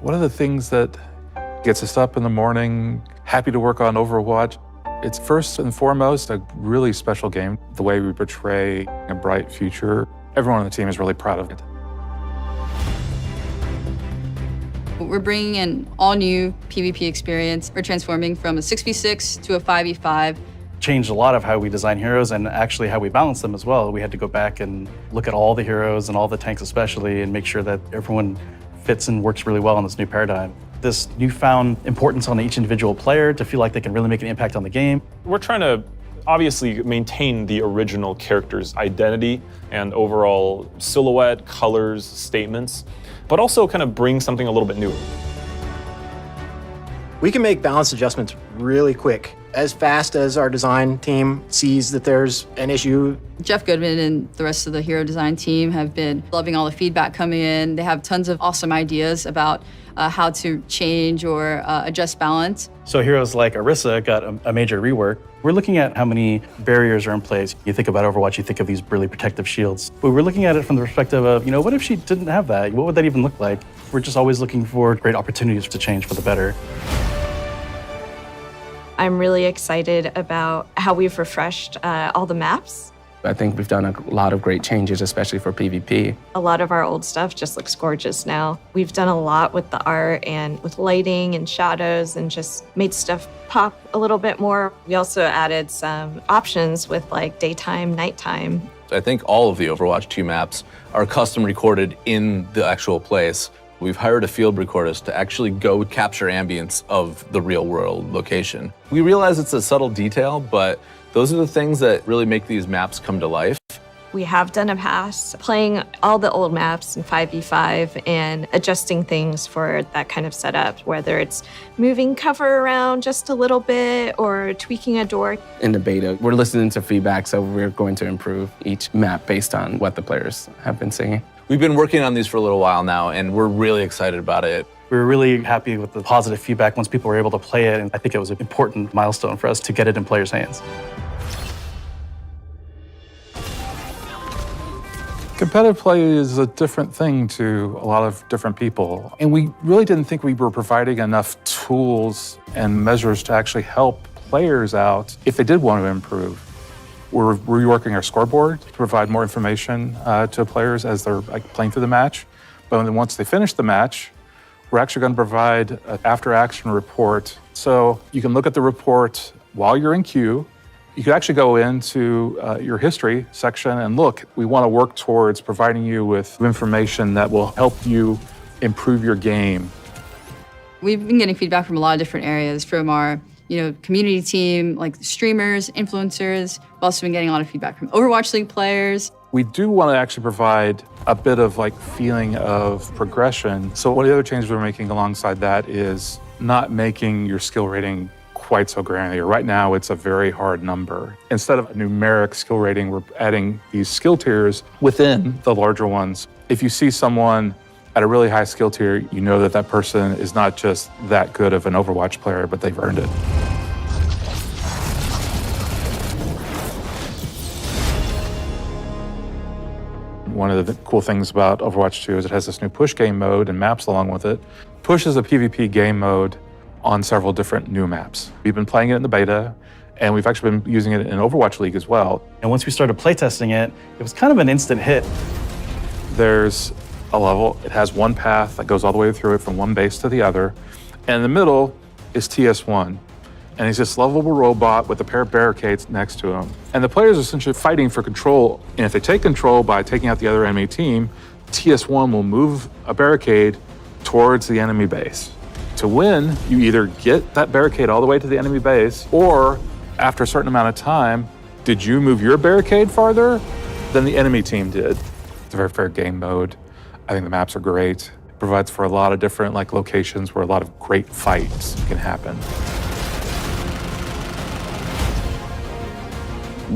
One of the things that gets us up in the morning, happy to work on Overwatch, it's first and foremost a really special game. The way we portray a bright future, everyone on the team is really proud of it. We're bringing an all-new PvP experience. We're transforming from a 6v6 to a 5v5. Changed a lot of how we design heroes and actually how we balance them as well. We had to go back and look at all the heroes and all the tanks especially and make sure that everyone fits and works really well in this new paradigm. This newfound importance on each individual player to feel like they can really make an impact on the game. We're trying to obviously maintain the original character's identity and overall silhouette, colors, statements, but also kind of bring something a little bit new. We can make balance adjustments really quick, as fast as our design team sees that there's an issue. Jeff Goodman and the rest of the hero design team have been loving all the feedback coming in. They have tons of awesome ideas about how to change or adjust balance. So heroes like Orisa got a major rework. We're looking at how many barriers are in place. You think about Overwatch, you think of these really protective shields. But we're looking at it from the perspective of, what if she didn't have that? What would that even look like? We're just always looking for great opportunities to change for the better. I'm really excited about how we've refreshed all the maps. I think we've done a lot of great changes, especially for PvP. A lot of our old stuff just looks gorgeous now. We've done a lot with the art and with lighting and shadows and just made stuff pop a little bit more. We also added some options with like daytime, nighttime. I think all of the Overwatch 2 maps are custom recorded in the actual place. We've hired a field recordist to actually go capture ambience of the real world location. We realize it's a subtle detail, but those are the things that really make these maps come to life. We have done a pass playing all the old maps in 5v5 and adjusting things for that kind of setup, whether it's moving cover around just a little bit or tweaking a door. In the beta, we're listening to feedback, so we're going to improve each map based on what the players have been saying. We've been working on these for a little while now, and we're really excited about it. We were really happy with the positive feedback once people were able to play it, and I think it was an important milestone for us to get it in players' hands. Competitive play is a different thing to a lot of different people, and we really didn't think we were providing enough tools and measures to actually help players out if they did want to improve. We're reworking our scoreboard to provide more information to players as they're playing through the match. But then once they finish the match, we're actually going to provide an after-action report. So you can look at the report while you're in queue. You could actually go into your history section and look. We want to work towards providing you with information that will help you improve your game. We've been getting feedback from a lot of different areas, from our community team, like streamers, influencers. We've also been getting a lot of feedback from Overwatch League players. We do want to actually provide a bit of feeling of progression. So one of the other changes we're making alongside that is not making your skill rating quite so granular. Right now, it's a very hard number. Instead of a numeric skill rating, we're adding these skill tiers within the larger ones. If you see someone at a really high skill tier, you know that that person is not just that good of an Overwatch player, but they've earned it. One of the cool things about Overwatch 2 is it has this new push game mode and maps along with it. Push is a PvP game mode on several different new maps. We've been playing it in the beta, and we've actually been using it in Overwatch League as well. And once we started playtesting it, it was kind of an instant hit. There's a level, it has one path that goes all the way through it from one base to the other, and in the middle is TS1. And he's this lovable robot with a pair of barricades next to him. And the players are essentially fighting for control, and if they take control by taking out the other enemy team, TS1 will move a barricade towards the enemy base. To win, you either get that barricade all the way to the enemy base, or after a certain amount of time, did you move your barricade farther than the enemy team did? It's a very fair game mode. I think the maps are great. It provides for a lot of different locations where a lot of great fights can happen.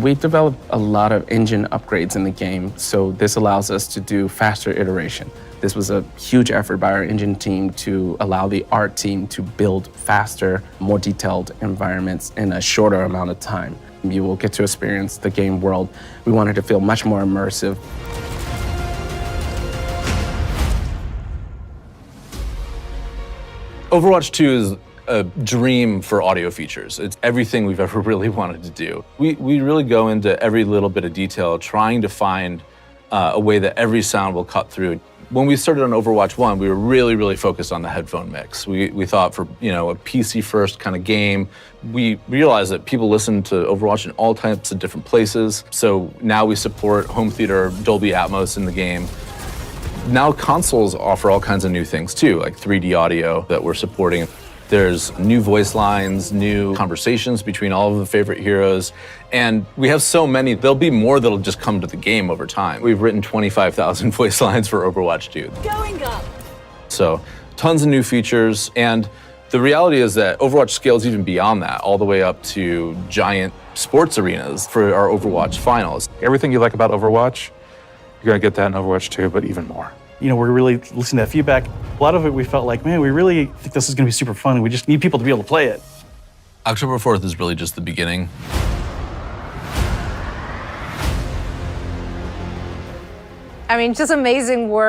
We've developed a lot of engine upgrades in the game, so this allows us to do faster iteration. This was a huge effort by our engine team to allow the art team to build faster, more detailed environments in a shorter amount of time. You will get to experience the game world. We wanted to feel much more immersive. Overwatch 2 is a dream for audio features. It's everything we've ever really wanted to do. We really go into every little bit of detail, trying to find a way that every sound will cut through. When we started on Overwatch 1, we were really focused on the headphone mix. We thought for a PC-first kind of game, we realized that people listen to Overwatch in all types of different places. So now we support home theater, Dolby Atmos in the game. Now consoles offer all kinds of new things too, like 3D audio that we're supporting. There's new voice lines, new conversations between all of the favorite heroes, and we have so many, there'll be more that'll just come to the game over time. We've written 25,000 voice lines for Overwatch 2. Going up. So tons of new features, and the reality is that Overwatch scales even beyond that, all the way up to giant sports arenas for our Overwatch finals. Everything you like about Overwatch, you're gonna get that in Overwatch 2, but even more. We're really listening to that feedback. A lot of it we felt like, man, we really think this is gonna be super fun, and we just need people to be able to play it. October 4th is really just the beginning. I mean, just amazing work.